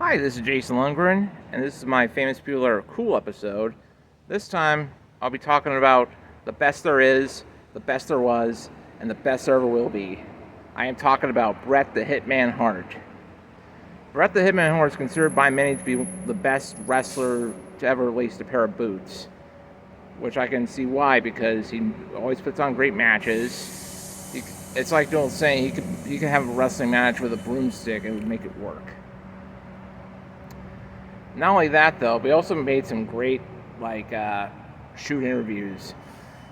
Hi, this is Jason Lundgren, and this is my Famous People That Are Cool episode. This time, I'll be talking about the best there is, the best there was, and the best there ever will be. I am talking about Bret the Hitman Hart. Bret the Hitman Hart is considered by many to be the best wrestler to ever lace a pair of boots, which I can see why, because he always puts on great matches. It's like the old saying, he could have a wrestling match with a broomstick and it would make it work. Not only that, though, but he also made some great, shoot interviews.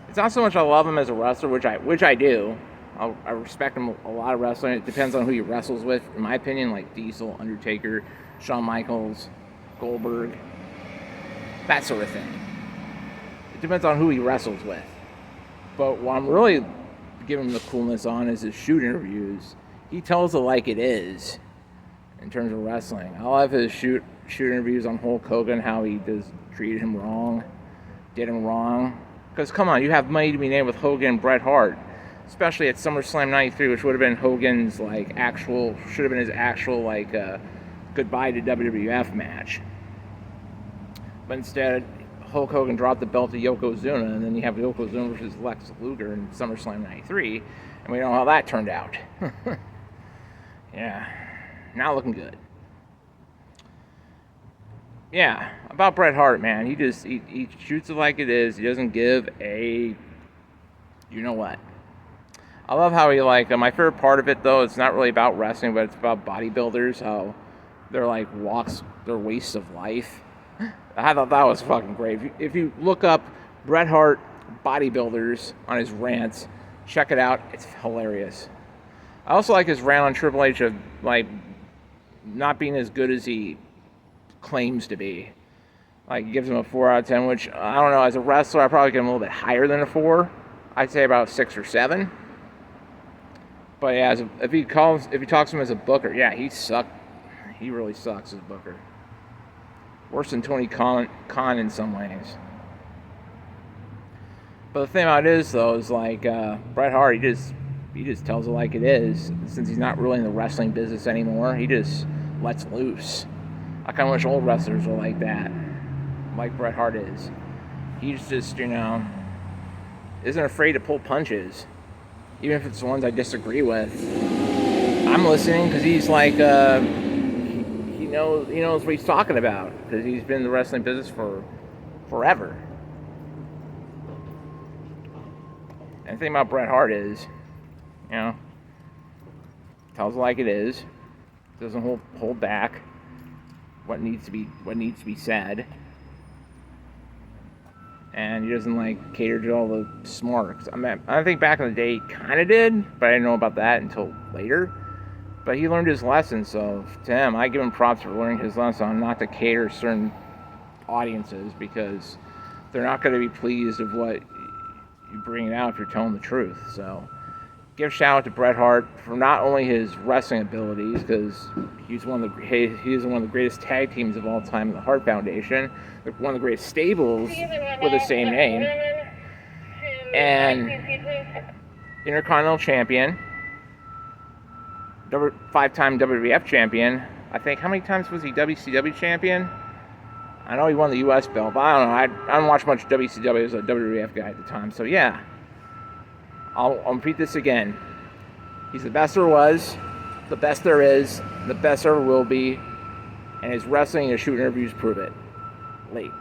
It's not so much I love him as a wrestler, which I do. I respect him a lot of wrestling. It depends on who he wrestles with. In my opinion, like Diesel, Undertaker, Shawn Michaels, Goldberg, that sort of thing. It depends on who he wrestles with. But what I'm really giving him the coolness on is his shoot interviews. He tells it like it is in terms of wrestling. I love his shoot interviews on Hulk Hogan, how he treated him wrong, did him wrong. Because come on, you have money to be named with Hogan and Bret Hart, especially at SummerSlam '93, which would have been Hogan's should have been his actual goodbye to WWF match. But instead, Hulk Hogan dropped the belt to Yokozuna, and then you have Yokozuna versus Lex Luger in SummerSlam '93, and we know how that turned out. Yeah, not looking good. Yeah, about Bret Hart, man. He shoots it like it is. He doesn't give a you know what. I love how he my favorite part of it, though, it's not really about wrestling, but it's about bodybuilders, how they're walks their wastes of life. I thought that was fucking great. If you look up Bret Hart bodybuilders on his rants, check it out. It's hilarious. I also like his rant on Triple H of not being as good as he claims to be. He gives him a 4 out of 10, which I don't know. As a wrestler, I probably give him a little bit higher than a 4. I'd say about 6 or 7. But yeah, if he talks to him as a booker, yeah, he sucked. He really sucks as a booker. Worse than Tony Khan in some ways. But the thing about it is, though, is Bret Hart, he just tells it like it is. Since he's not really in the wrestling business anymore, he just lets loose. I kind of wish old wrestlers were like that, like Bret Hart is. He's just, isn't afraid to pull punches, even if it's the ones I disagree with. I'm listening because he's he knows what he's talking about, because he's been in the wrestling business for forever. And the thing about Bret Hart is, tells it like it is, doesn't hold back what needs to be said, and he doesn't cater to all the smarts. I think back in the day he kind of did, but I didn't know about that until later. But he learned his lesson, so to him, I give him props for learning his lesson on not to cater to certain audiences, because they're not going to be pleased with what you bring out if you're telling the truth. So give a shout out to Bret Hart for not only his wrestling abilities, because he's one of the greatest tag teams of all time in the Hart Foundation, one of the greatest stables with the same name, and Intercontinental Champion, 5-time WWF champion. I think, how many times was he WCW champion? I know he won the US belt, but I don't know. I don't watch much WCW. I was a WWF guy at the time. So yeah, I'll repeat this again. He's the best there was, the best there is, the best there ever will be, and his wrestling and his shoot interviews prove it. Late.